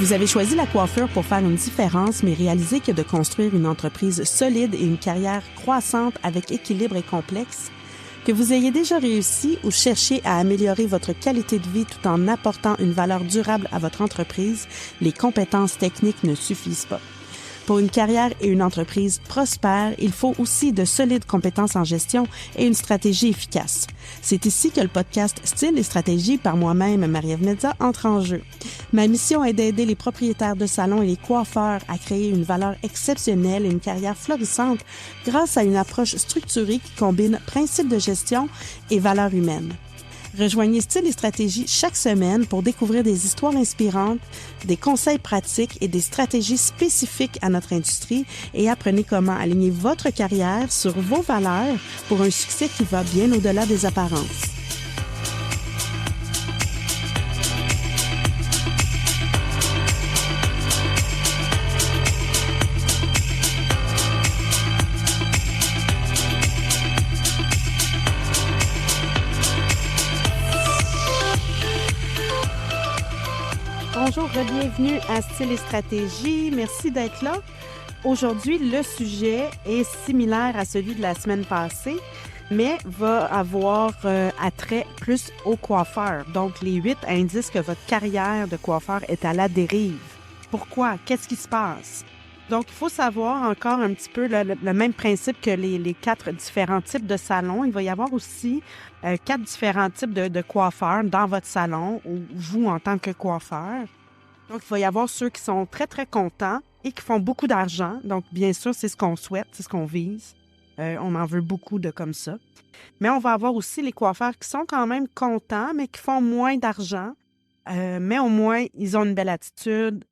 Vous avez choisi la coiffure pour faire une différence, mais réalisez que de construire une entreprise solide et une carrière croissante avec équilibre et complexe, que vous ayez déjà réussi ou cherché à améliorer votre qualité de vie tout en apportant une valeur durable à votre entreprise, les compétences techniques ne suffisent pas. Pour une carrière et une entreprise prospères, il faut aussi de solides compétences en gestion et une stratégie efficace. C'est ici que le podcast Style et stratégie par moi-même, Marie-Ève Medza, entre en jeu. Ma mission est d'aider les propriétaires de salons et les coiffeurs à créer une valeur exceptionnelle et une carrière florissante grâce à une approche structurée qui combine principes de gestion et valeurs humaines. Rejoignez Style et stratégie chaque semaine pour découvrir des histoires inspirantes, des conseils pratiques et des stratégies spécifiques à notre industrie et apprenez comment aligner votre carrière sur vos valeurs pour un succès qui va bien au-delà des apparences. Bonjour, bienvenue à Style et stratégie. Merci d'être là. Aujourd'hui, le sujet est similaire à celui de la semaine passée, mais va avoir attrait plus aux coiffeurs. Donc, les 8 indices que votre carrière de coiffeur est à la dérive. Pourquoi? Qu'est-ce qui se passe? Donc, il faut savoir encore un petit peu le même principe que les 4 différents types de salons. Il va y avoir aussi 4 différents types de coiffeurs dans votre salon ou vous en tant que coiffeur. Donc, il va y avoir ceux qui sont très, très contents et qui font beaucoup d'argent. Donc, bien sûr, c'est ce qu'on souhaite, c'est ce qu'on vise. On en veut beaucoup de comme ça. Mais on va avoir aussi les coiffeurs qui sont quand même contents, mais qui font moins d'argent. Mais au moins, ils ont une belle attitude,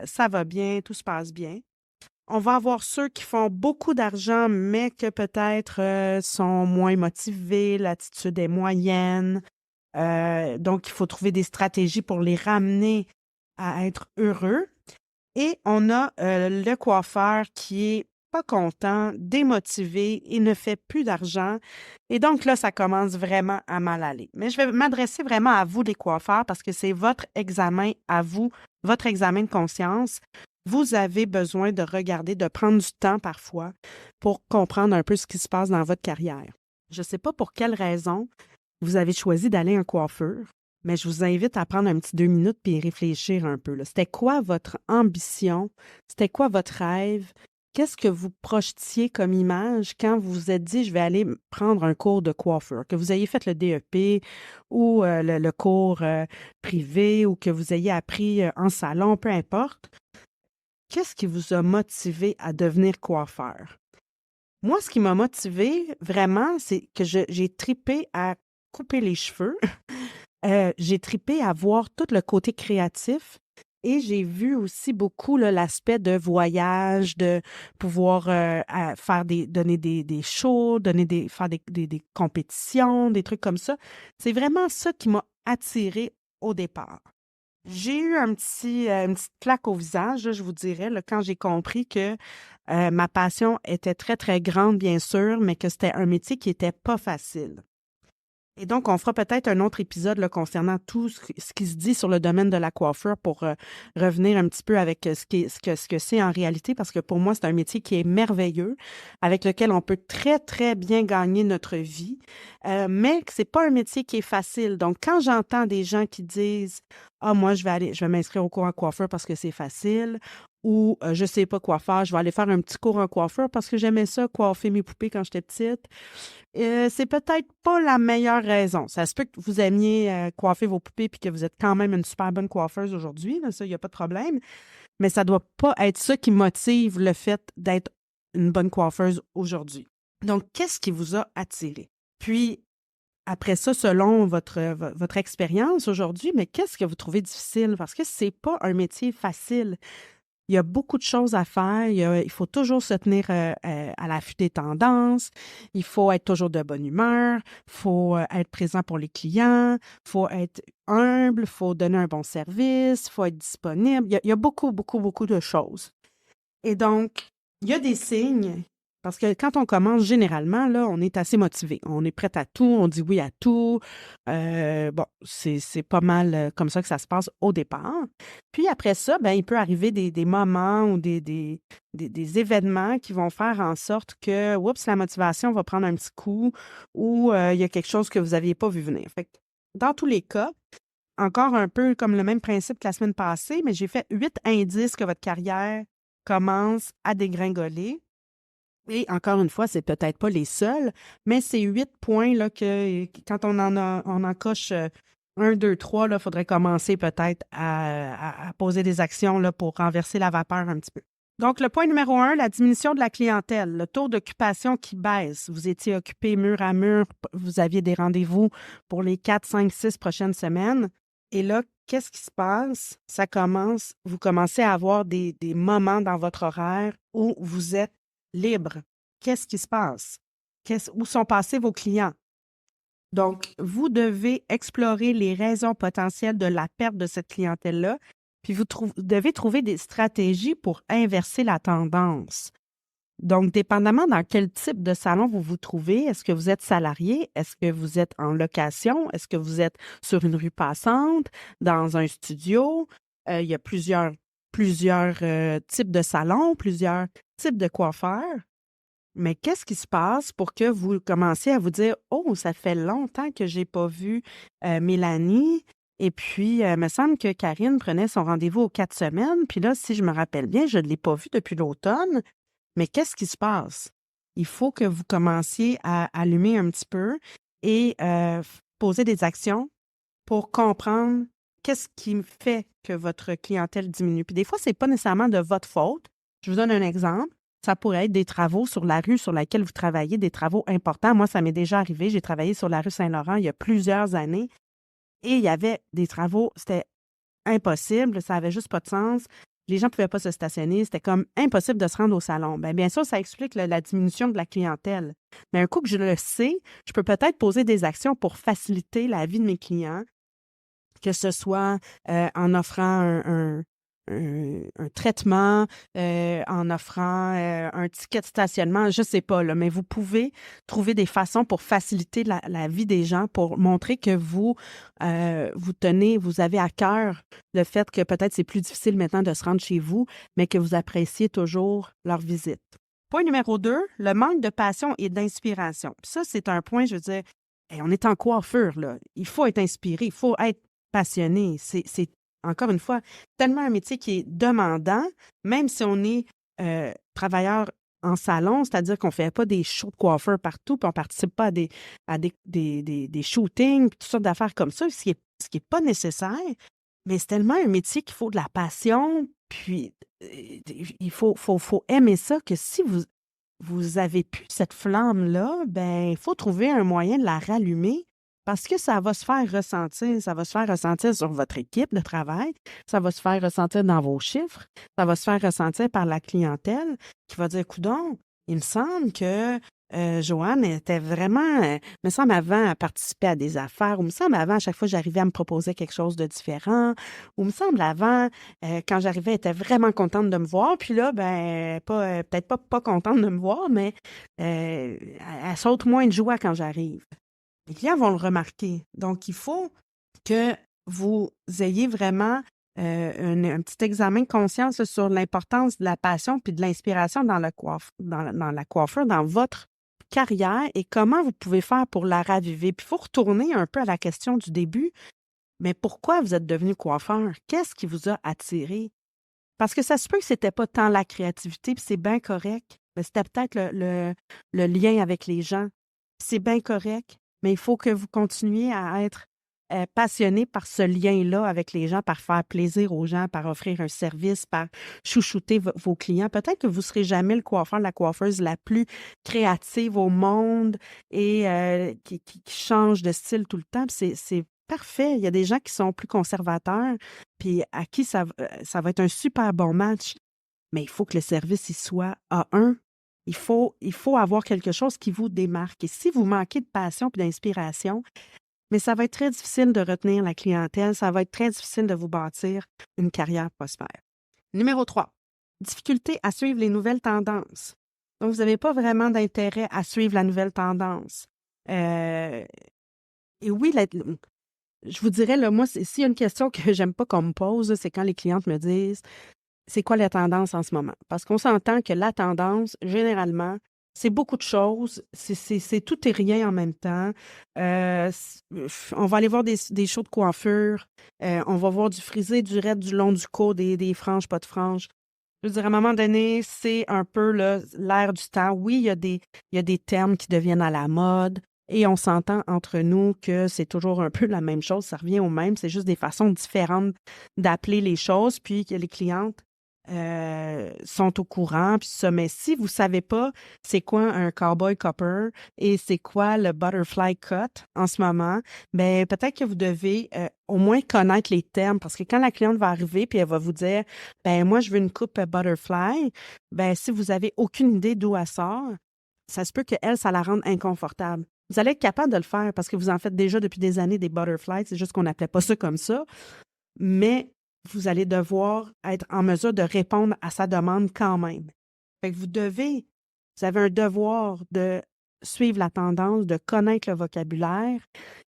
ça va bien, tout se passe bien. On va avoir ceux qui font beaucoup d'argent, mais que peut-être sont moins motivés, l'attitude est moyenne. Donc, il faut trouver des stratégies pour les ramener à être heureux. Et on a le coiffeur qui est pas content, démotivé, il ne fait plus d'argent. Et donc là, ça commence vraiment à mal aller. Mais je vais m'adresser vraiment à vous, les coiffeurs, parce que c'est votre examen à vous, votre examen de conscience. Vous avez besoin de regarder, de prendre du temps parfois pour comprendre un peu ce qui se passe dans votre carrière. Je ne sais pas pour quelle raison vous avez choisi d'aller en coiffure, mais je vous invite à prendre un petit 2 minutes puis y réfléchir un peu, là. C'était quoi votre ambition? C'était quoi votre rêve? Qu'est-ce que vous projetiez comme image quand vous vous êtes dit « je vais aller prendre un cours de coiffure », que vous ayez fait le DEP ou le cours privé ou que vous ayez appris en salon, peu importe. Qu'est-ce qui vous a motivé à devenir coiffeur? Moi, ce qui m'a motivé vraiment, c'est que j'ai tripé à couper les cheveux. J'ai tripé à voir tout le côté créatif et j'ai vu aussi beaucoup là, l'aspect de voyage, de pouvoir donner des shows, faire des compétitions, des trucs comme ça. C'est vraiment ça qui m'a attirée au départ. J'ai eu une petite claque au visage, là, je vous dirais, là, quand j'ai compris que ma passion était très, très grande, bien sûr, mais que c'était un métier qui n'était pas facile. Et donc, on fera peut-être un autre épisode là, concernant tout ce qui se dit sur le domaine de la coiffure pour revenir un petit peu avec ce que c'est en réalité, parce que pour moi, c'est un métier qui est merveilleux, avec lequel on peut très, très bien gagner notre vie, mais que c'est pas un métier qui est facile. Donc, quand j'entends des gens qui disent « Ah, moi, je vais m'inscrire au cours en coiffure parce que c'est facile », ou je sais pas quoi faire, je vais aller faire un petit cours en coiffure parce que j'aimais ça, coiffer mes poupées quand j'étais petite. C'est peut-être pas la meilleure raison. Ça se peut que vous aimiez coiffer vos poupées puis que vous êtes quand même une super bonne coiffeuse aujourd'hui, là, ça, il n'y a pas de problème. Mais ça doit pas être ça qui motive le fait d'être une bonne coiffeuse aujourd'hui. Donc, qu'est-ce qui vous a attiré? Puis, après ça, selon votre expérience aujourd'hui, mais qu'est-ce que vous trouvez difficile? Parce que c'est pas un métier facile. Il y a beaucoup de choses à faire. Il faut toujours se tenir à l'affût des tendances. Il faut être toujours de bonne humeur. Il faut être présent pour les clients. Il faut être humble. Il faut donner un bon service. Il faut être disponible. Il y a beaucoup, beaucoup, beaucoup de choses. Et donc, il y a des signes Parce que quand on commence, généralement, là, on est assez motivé. On est prêt à tout, on dit oui à tout. Bon, c'est pas mal comme ça que ça se passe au départ. Puis après ça, ben, il peut arriver des moments ou des événements qui vont faire en sorte que, oups, la motivation va prendre un petit coup ou il y a quelque chose que vous n'aviez pas vu venir. Fait que, dans tous les cas, encore un peu comme le même principe que la semaine passée, mais j'ai fait 8 indices que votre carrière commence à dégringoler. Et encore une fois, c'est peut-être pas les seuls, mais c'est 8 points là, que quand on en coche 1, 2, 3, il faudrait commencer peut-être à poser des actions là, pour renverser la vapeur un petit peu. Donc, le point numéro 1, la diminution de la clientèle, le taux d'occupation qui baisse. Vous étiez occupé mur à mur, vous aviez des rendez-vous pour les 4, 5, 6 prochaines semaines. Et là, qu'est-ce qui se passe? Vous commencez à avoir des moments dans votre horaire où vous êtes libre. Qu'est-ce qui se passe? Où sont passés vos clients? Donc, vous devez explorer les raisons potentielles de la perte de cette clientèle-là, puis vous devez trouver des stratégies pour inverser la tendance. Donc, dépendamment dans quel type de salon vous vous trouvez, est-ce que vous êtes salarié? Est-ce que vous êtes en location? Est-ce que vous êtes sur une rue passante, dans un studio? Il y a plusieurs types de salons, plusieurs types de coiffeurs. Mais qu'est-ce qui se passe pour que vous commenciez à vous dire: «Oh, ça fait longtemps que j'ai pas vu, Mélanie et puis, me semble que Karine prenait son rendez-vous aux 4 semaines, puis là, si je me rappelle bien, je ne l'ai pas vue depuis l'automne». Mais qu'est-ce qui se passe? Il faut que vous commenciez à allumer un petit peu et poser des actions pour comprendre qu'est-ce qui fait que votre clientèle diminue. Puis des fois, c'est pas nécessairement de votre faute. Je vous donne un exemple. Ça pourrait être des travaux sur la rue sur laquelle vous travaillez, des travaux importants. Moi, ça m'est déjà arrivé. J'ai travaillé sur la rue Saint-Laurent il y a plusieurs années et il y avait des travaux, c'était impossible, ça avait juste pas de sens. Les gens ne pouvaient pas se stationner, c'était comme impossible de se rendre au salon. Bien sûr, ça explique la diminution de la clientèle. Mais un coup que je le sais, je peux peut-être poser des actions pour faciliter la vie de mes clients, que ce soit en offrant un traitement, en offrant un ticket de stationnement, je ne sais pas, là, mais vous pouvez trouver des façons pour faciliter la vie des gens, pour montrer que vous avez à cœur le fait que peut-être c'est plus difficile maintenant de se rendre chez vous, mais que vous appréciez toujours leur visite. Point numéro 2, le manque de passion et d'inspiration. Puis ça, c'est un point, je veux dire, on est en coiffure, là. Il faut être inspiré, il faut être passionné. C'est encore une fois, tellement un métier qui est demandant, même si on est travailleur en salon, c'est-à-dire qu'on ne fait pas des shows de coiffeurs partout, puis on ne participe pas à des shootings, puis toutes sortes d'affaires comme ça, ce qui est pas nécessaire, mais c'est tellement un métier qu'il faut de la passion, puis il faut aimer ça, que si vous avez plus cette flamme-là, ben il faut trouver un moyen de la rallumer parce que ça va se faire ressentir. Ça va se faire ressentir sur votre équipe de travail, ça va se faire ressentir dans vos chiffres, ça va se faire ressentir par la clientèle qui va dire: «Coudonc, il me semble que Joanne était vraiment, me semble avant, elle participait à des affaires, ou me semble avant, à chaque fois que j'arrivais, elle me proposait quelque chose de différent, ou me semble avant, quand j'arrivais, elle était vraiment contente de me voir, puis là, ben, peut-être pas contente de me voir, mais elle saute moins de joie quand j'arrive». Les clients vont le remarquer. Donc, il faut que vous ayez vraiment un petit examen de conscience sur l'importance de la passion puis de l'inspiration dans la coiffure, dans votre carrière et comment vous pouvez faire pour la raviver. Puis il faut retourner un peu à la question du début. Mais pourquoi vous êtes devenu coiffeur? Qu'est-ce qui vous a attiré? Parce que ça se peut que c'était pas tant la créativité, puis c'est bien correct. Mais c'était peut-être le lien avec les gens. C'est bien correct, mais il faut que vous continuiez à être passionné par ce lien-là avec les gens, par faire plaisir aux gens, par offrir un service, par chouchouter vos clients. Peut-être que vous ne serez jamais le coiffeur, la coiffeuse la plus créative au monde et qui change de style tout le temps. Puis c'est parfait. Il y a des gens qui sont plus conservateurs, puis à qui ça va être un super bon match. Mais il faut que le service y soit A1. Il faut avoir quelque chose qui vous démarque. Et si vous manquez de passion et d'inspiration, mais ça va être très difficile de retenir la clientèle, ça va être très difficile de vous bâtir une carrière prospère. Numéro 3, difficulté à suivre les nouvelles tendances. Donc, vous n'avez pas vraiment d'intérêt à suivre la nouvelle tendance. Et oui, je vous dirais, là, moi, s'il y a une question que j'aime pas qu'on me pose, là, c'est quand les clientes me disent c'est quoi la tendance en ce moment? Parce qu'on s'entend que la tendance, généralement, c'est beaucoup de choses. C'est tout et rien en même temps. On va aller voir des shows de coiffure. On va voir du frisé, du raide, du long, du court, des franges, pas de franges. Je veux dire, à un moment donné, c'est un peu là, l'air du temps. Oui, il y a des termes qui deviennent à la mode. Et on s'entend entre nous que c'est toujours un peu la même chose, ça revient au même, c'est juste des façons différentes d'appeler les choses, puis que les clientes sont au courant, puis ça. Mais si vous savez pas c'est quoi un cowboy copper et c'est quoi le butterfly cut en ce moment, ben peut-être que vous devez au moins connaître les termes, parce que quand la cliente va arriver puis elle va vous dire, ben moi je veux une coupe butterfly, ben si vous avez aucune idée d'où elle sort, ça se peut qu'elle, ça la rende inconfortable. Vous allez être capable de le faire parce que vous en faites déjà depuis des années des butterflies, c'est juste qu'on n'appelait pas ça comme ça, mais vous allez devoir être en mesure de répondre à sa demande quand même. Fait que vous avez un devoir de suivre la tendance, de connaître le vocabulaire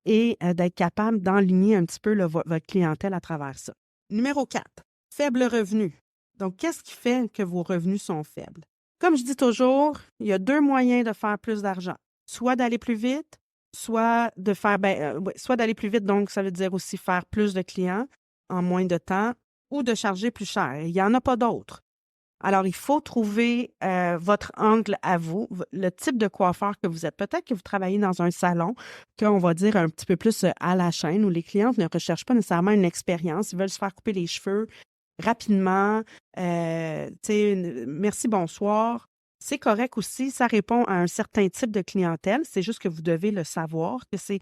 et d'être capable d'enligner un petit peu votre clientèle à travers ça. Numéro 4, faible revenu. Donc, qu'est-ce qui fait que vos revenus sont faibles? Comme je dis toujours, il y a 2 moyens de faire plus d'argent. Soit d'aller plus vite, soit de faire, soit d'aller plus vite, donc ça veut dire aussi faire plus de clients en moins de temps, ou de charger plus cher. Il n'y en a pas d'autres. Alors, il faut trouver votre angle à vous, le type de coiffeur que vous êtes. Peut-être que vous travaillez dans un salon, qu'on va dire un petit peu plus à la chaîne, où les clientes ne recherchent pas nécessairement une expérience. Ils veulent se faire couper les cheveux rapidement. Merci, bonsoir. C'est correct aussi. Ça répond à un certain type de clientèle. C'est juste que vous devez le savoir, que c'est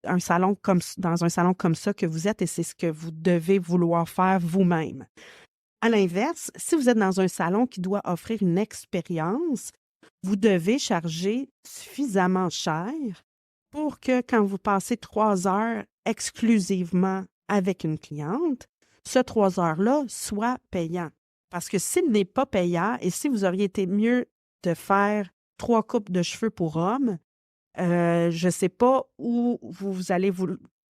dans un salon comme ça que vous êtes et c'est ce que vous devez vouloir faire vous-même. À l'inverse, si vous êtes dans un salon qui doit offrir une expérience, vous devez charger suffisamment cher pour que quand vous passez 3 heures exclusivement avec une cliente, ce 3 heures-là soit payant. Parce que s'il n'est pas payant et si vous auriez été mieux de faire 3 coupes de cheveux pour hommes, je ne sais pas où vous allez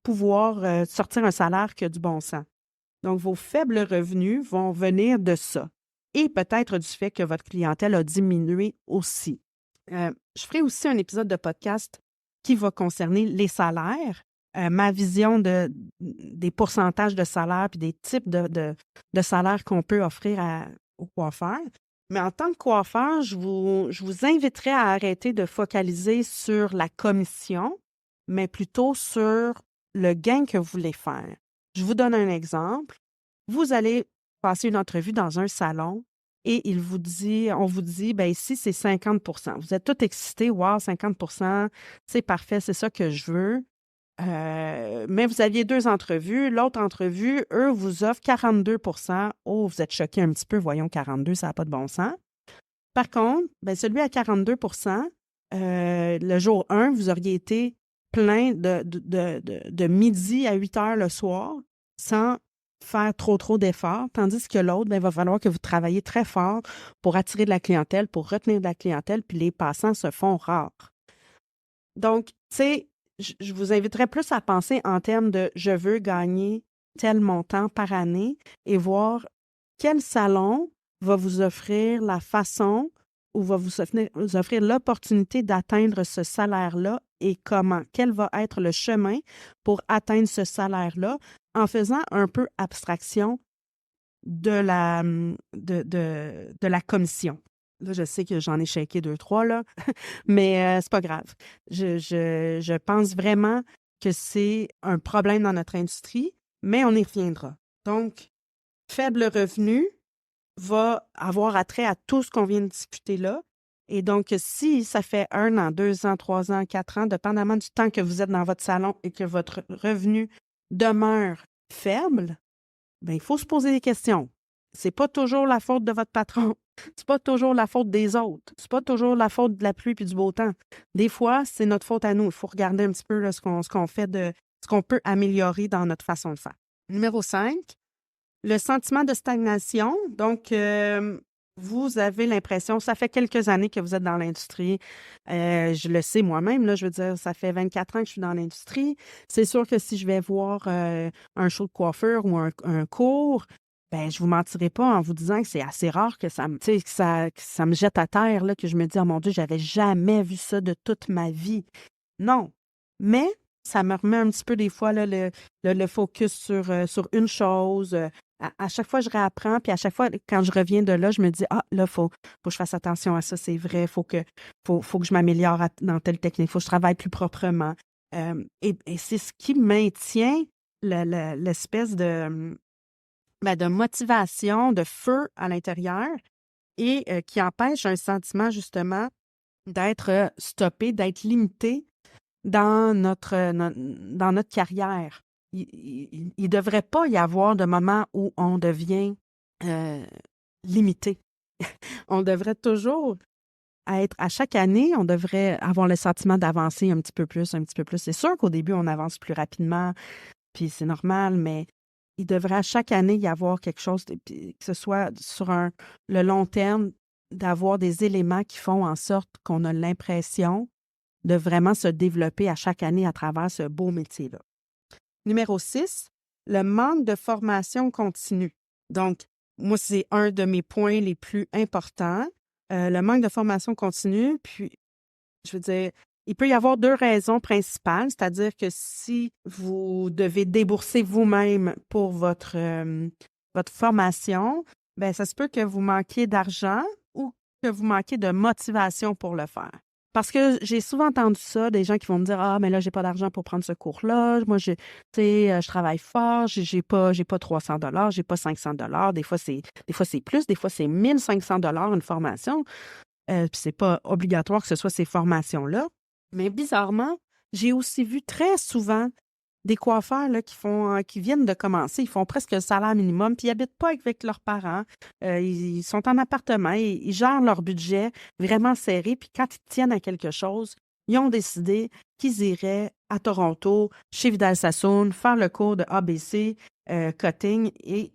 pouvoir sortir un salaire qui a du bon sens. Donc, vos faibles revenus vont venir de ça et peut-être du fait que votre clientèle a diminué aussi. Je ferai aussi un épisode de podcast qui va concerner les salaires, ma vision des pourcentages de salaire puis des types de salaires qu'on peut offrir aux coiffeurs. Mais en tant que coiffeur, je vous inviterai à arrêter de focaliser sur la commission, mais plutôt sur le gain que vous voulez faire. Je vous donne un exemple. Vous allez passer une entrevue dans un salon et on vous dit, bien ici, c'est 50 %. Vous êtes tout excité, wow, 50 %, c'est parfait, c'est ça que je veux. Mais vous aviez 2 entrevues. L'autre entrevue, eux, vous offrent 42 %. Oh, vous êtes choqués un petit peu. Voyons, 42, ça n'a pas de bon sens. Par contre, ben, celui à 42 %, le jour 1, vous auriez été plein de midi à 8 heures le soir sans faire trop d'efforts, tandis que l'autre, ben, il va falloir que vous travaillez très fort pour attirer de la clientèle, pour retenir de la clientèle, puis les passants se font rares. Donc, tu sais, je vous inviterais plus à penser en termes de je veux gagner tel montant par année et voir quel salon va vous offrir la façon ou va vous offrir l'opportunité d'atteindre ce salaire-là et comment. Quel va être le chemin pour atteindre ce salaire-là en faisant un peu abstraction de la commission. Là, je sais que j'en ai shaké 2, 3, là, mais c'est pas grave. Je pense vraiment que c'est un problème dans notre industrie, mais on y reviendra. Donc, faible revenu va avoir attrait à tout ce qu'on vient de discuter là. Et donc, si ça fait 1 an, 2 ans, 3 ans, 4 ans, dépendamment du temps que vous êtes dans votre salon et que votre revenu demeure faible, bien, il faut se poser des questions. C'est pas toujours la faute de votre patron. C'est pas toujours la faute des autres. C'est pas toujours la faute de la pluie puis du beau temps. Des fois, c'est notre faute à nous. Il faut regarder un petit peu là, ce qu'on fait ce qu'on peut améliorer dans notre façon de faire. Numéro 5, le sentiment de stagnation. Donc, vous avez l'impression, ça fait quelques années que vous êtes dans l'industrie, je le sais moi-même, là, je veux dire, ça fait 24 ans que je suis dans l'industrie. C'est sûr que si je vais voir un show de coiffure ou un cours, ben je vous mentirai pas en vous disant que c'est assez rare que ça me, tu sais, que ça me jette à terre, là, que je me dis, oh mon Dieu, j'avais jamais vu ça de toute ma vie. Non. Mais ça me remet un petit peu des fois là, le focus sur une chose. À chaque fois, je réapprends, puis à chaque fois, quand je reviens de là, je me dis, ah, là, faut que je fasse attention à ça, c'est vrai, faut que je m'améliore dans telle technique, faut que je travaille plus proprement. Et c'est ce qui maintient l'espèce de motivation, de feu à l'intérieur et qui empêche un sentiment, justement, d'être stoppé, d'être limité dans notre carrière. Il ne devrait pas y avoir de moment où on devient euh, limité. On devrait toujours être, à chaque année, on devrait avoir le sentiment d'avancer un petit peu plus, un petit peu plus. C'est sûr qu'au début, on avance plus rapidement, puis c'est normal, mais il devrait à chaque année y avoir quelque chose, que ce soit sur le long terme, d'avoir des éléments qui font en sorte qu'on a l'impression de vraiment se développer à chaque année à travers ce beau métier-là. Numéro 6, le manque de formation continue. Donc, moi, c'est un de mes points les plus importants. Le manque de formation continue, puis, je veux dire, il peut y avoir deux raisons principales, c'est-à-dire que si vous devez débourser vous-même pour votre formation, bien, ça se peut que vous manquiez d'argent ou que vous manquiez de motivation pour le faire. Parce que j'ai souvent entendu ça, des gens qui vont me dire: «Ah, mais là, j'ai pas d'argent pour prendre ce cours-là. Moi, tu sais, je travaille fort, j'ai pas 300 $, j'ai pas 500 $. Des fois, c'est plus, des fois, c'est 1 500 $ une formation. Puis c'est pas obligatoire que ce soit ces formations-là. Mais bizarrement, j'ai aussi vu très souvent des coiffeurs là, qui viennent de commencer, ils font presque le salaire minimum, puis ils n'habitent pas avec leurs parents. Ils sont en appartement, ils gèrent leur budget vraiment serré, puis quand ils tiennent à quelque chose, ils ont décidé qu'ils iraient à Toronto, chez Vidal Sassoon, faire le cours de ABC, cutting, et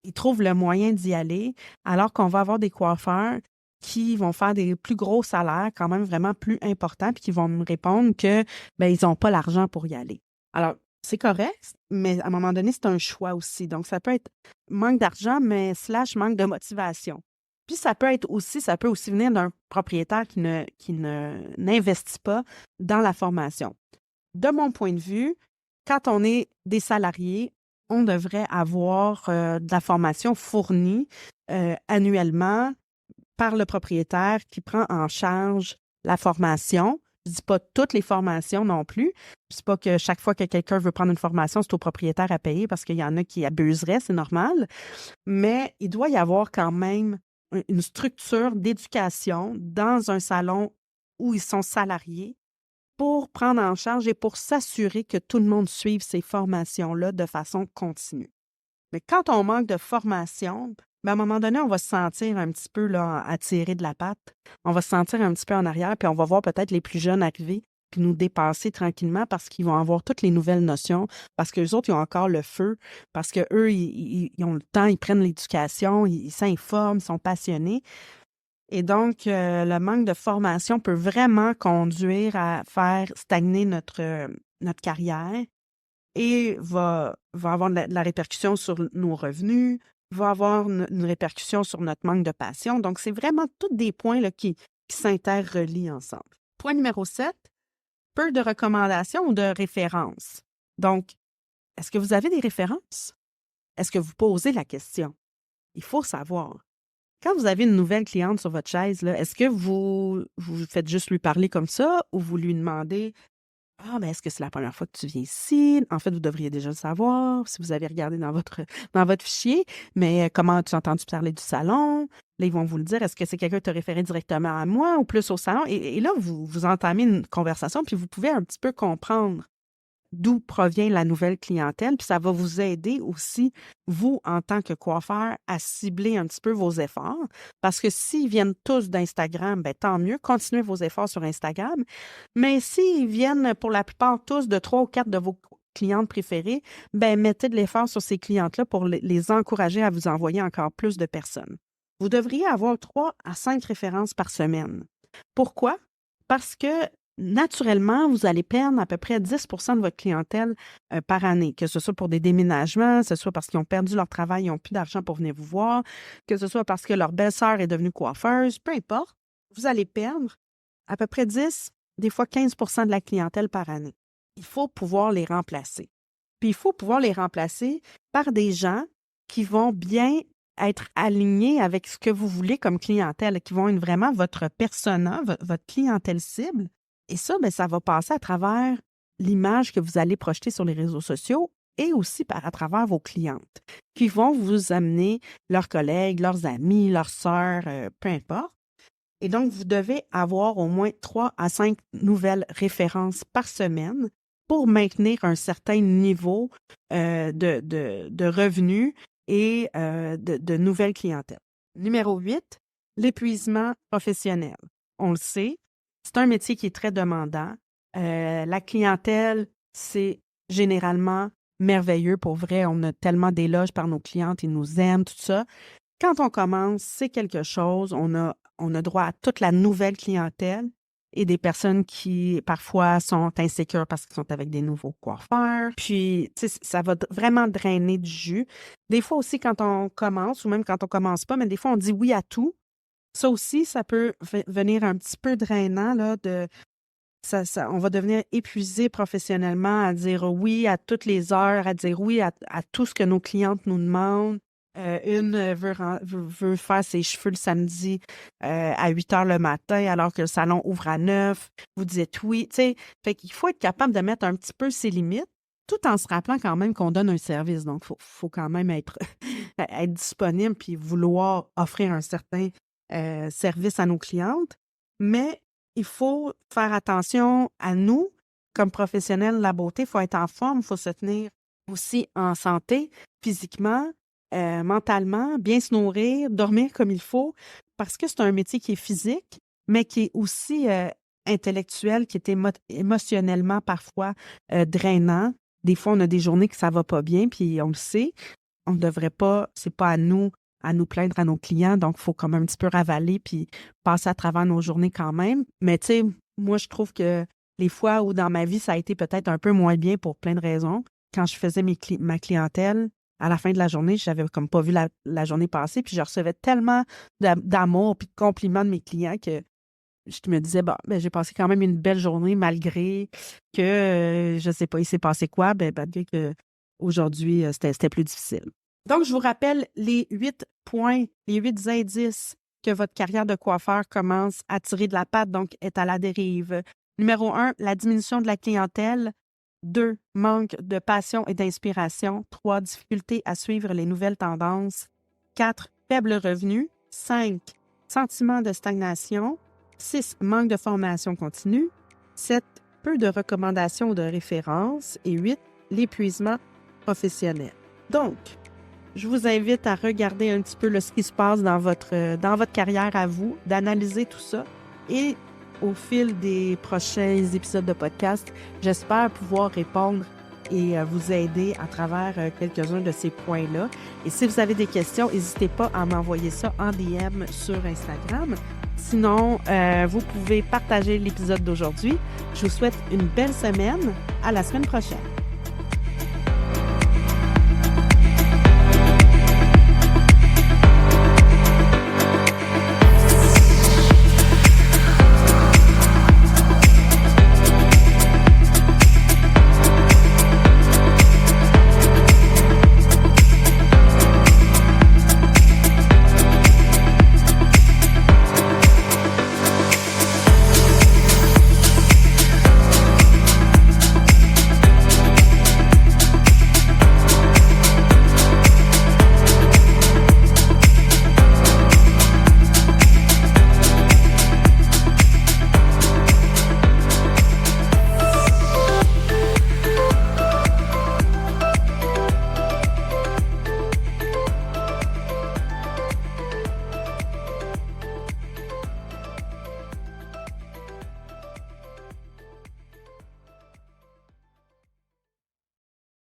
ils trouvent le moyen d'y aller, alors qu'on va avoir des coiffeurs qui vont faire des plus gros salaires, quand même vraiment plus importants, puis qui vont me répondre que ben ils n'ont pas l'argent pour y aller. Alors, c'est correct, mais à un moment donné, c'est un choix aussi. Donc, ça peut être manque d'argent, mais slash manque de motivation. Puis ça peut aussi venir d'un propriétaire n'investit pas dans la formation. De mon point de vue, quand on est des salariés, on devrait avoir de la formation fournie annuellement par le propriétaire qui prend en charge la formation. Je ne dis pas toutes les formations non plus. Je ne dis pas que chaque fois que quelqu'un veut prendre une formation, c'est au propriétaire à payer parce qu'il y en a qui abuseraient, c'est normal. Mais il doit y avoir quand même une structure d'éducation dans un salon où ils sont salariés pour prendre en charge et pour s'assurer que tout le monde suive ces formations-là de façon continue. Mais quand on manque de formation, ben à un moment donné, on va se sentir un petit peu là, attiré de la patte. On va se sentir un petit peu en arrière, puis on va voir peut-être les plus jeunes arriver puis nous dépasser tranquillement parce qu'ils vont avoir toutes les nouvelles notions, parce qu'eux autres, ils ont encore le feu, parce qu'eux, ils ont le temps, ils prennent l'éducation, ils s'informent, ils sont passionnés. Et donc, le manque de formation peut vraiment conduire à faire stagner notre carrière et va avoir de la répercussion sur nos revenus, va avoir une répercussion sur notre manque de passion. Donc, c'est vraiment tous des points là, qui s'interrelient ensemble. Point numéro 7, peu de recommandations ou de références. Donc, est-ce que vous avez des références? Est-ce que vous posez la question? Il faut savoir. Quand vous avez une nouvelle cliente sur votre chaise, là, est-ce que vous faites juste lui parler comme ça ou vous lui demandez: «Ah, ben, est-ce que c'est la première fois que tu viens ici? En fait, vous devriez déjà le savoir si vous avez regardé dans votre fichier, mais comment tu as entendu parler du salon?» Là, ils vont vous le dire. Est-ce que c'est quelqu'un qui t'a référé directement à moi ou plus au salon? Et là, vous entamez une conversation, puis vous pouvez un petit peu comprendre d'où provient la nouvelle clientèle, puis ça va vous aider aussi, vous, en tant que coiffeur, à cibler un petit peu vos efforts, parce que s'ils viennent tous d'Instagram, ben tant mieux, continuez vos efforts sur Instagram, mais s'ils viennent pour la plupart tous de 3 ou 4 de vos clientes préférées, ben mettez de l'effort sur ces clientes-là pour les encourager à vous envoyer encore plus de personnes. vous devriez avoir 3 à 5 références par semaine. Pourquoi? Parce que naturellement, vous allez perdre à peu près 10 de votre clientèle par année, que ce soit pour des déménagements, que ce soit parce qu'ils ont perdu leur travail, ils n'ont plus d'argent pour venir vous voir, que ce soit parce que leur belle-sœur est devenue coiffeuse, peu importe, vous allez perdre à peu près 10, des fois 15 de la clientèle par année. Il faut pouvoir les remplacer. Puis il faut pouvoir les remplacer par des gens qui vont bien être alignés avec ce que vous voulez comme clientèle, qui vont être vraiment votre persona, votre clientèle cible. Et ça, bien, ça va passer à travers l'image que vous allez projeter sur les réseaux sociaux et aussi à travers vos clientes qui vont vous amener leurs collègues, leurs amis, leurs sœurs, peu importe. Et donc, vous devez avoir au moins 3 à 5 nouvelles références par semaine pour maintenir un certain niveau de revenus et de nouvelles clientèles. Numéro 8, l'épuisement professionnel. On le sait, c'est un métier qui est très demandant. La clientèle, c'est généralement merveilleux. Pour vrai, on a tellement d'éloges par nos clientes, ils nous aiment, tout ça. Quand on commence, c'est quelque chose. On a droit à toute la nouvelle clientèle et des personnes qui, parfois, sont insécures parce qu'ils sont avec des nouveaux coiffeurs. Puis, tu sais, ça va vraiment drainer du jus. Des fois aussi, quand on commence, ou même quand on commence pas, mais des fois, on dit oui à tout. Ça aussi, ça peut venir un petit peu drainant, là, on va devenir épuisé professionnellement à dire oui à toutes les heures, à dire oui à tout ce que nos clientes nous demandent. Une veut faire ses cheveux le samedi à 8 heures le matin alors que le salon ouvre à 9. Vous dites oui. Tu sais, fait qu'il faut être capable de mettre un petit peu ses limites tout en se rappelant quand même qu'on donne un service. Donc, faut quand même être disponible puis vouloir offrir un certain service à nos clientes. Mais il faut faire attention à nous, comme professionnels de la beauté. Il faut être en forme, il faut se tenir aussi en santé, physiquement, mentalement, bien se nourrir, dormir comme il faut, parce que c'est un métier qui est physique, mais qui est aussi intellectuel, qui est émotionnellement parfois drainant. Des fois, on a des journées que ça va pas bien, puis on le sait. On ne devrait pas, c'est pas à nous plaindre à nos clients, donc il faut comme un petit peu ravaler puis passer à travers nos journées quand même. Mais tu sais, moi, je trouve que les fois où dans ma vie, ça a été peut-être un peu moins bien pour plein de raisons, quand je faisais ma clientèle, à la fin de la journée, j'avais comme pas vu la journée passer, puis je recevais tellement d'amour puis de compliments de mes clients que je me disais, bon, ben, j'ai passé quand même une belle journée malgré que, je sais pas, il s'est passé quoi, malgré que aujourd'hui, c'était plus difficile. Donc, je vous rappelle les 8 points, les 8 indices que votre carrière de coiffeur commence à tirer de la patte, donc est à la dérive. Numéro 1, la diminution de la clientèle. 2, manque de passion et d'inspiration. 3, difficulté à suivre les nouvelles tendances. 4, faible revenu. 5, sentiment de stagnation. 6, manque de formation continue. 7, peu de recommandations ou de références. Et 8, l'épuisement professionnel. Donc, je vous invite à regarder un petit peu ce qui se passe dans votre carrière à vous, d'analyser tout ça. Et au fil des prochains épisodes de podcast, j'espère pouvoir répondre et vous aider à travers quelques-uns de ces points-là. Et si vous avez des questions, n'hésitez pas à m'envoyer ça en DM sur Instagram. Sinon, vous pouvez partager l'épisode d'aujourd'hui. Je vous souhaite une belle semaine. À la semaine prochaine.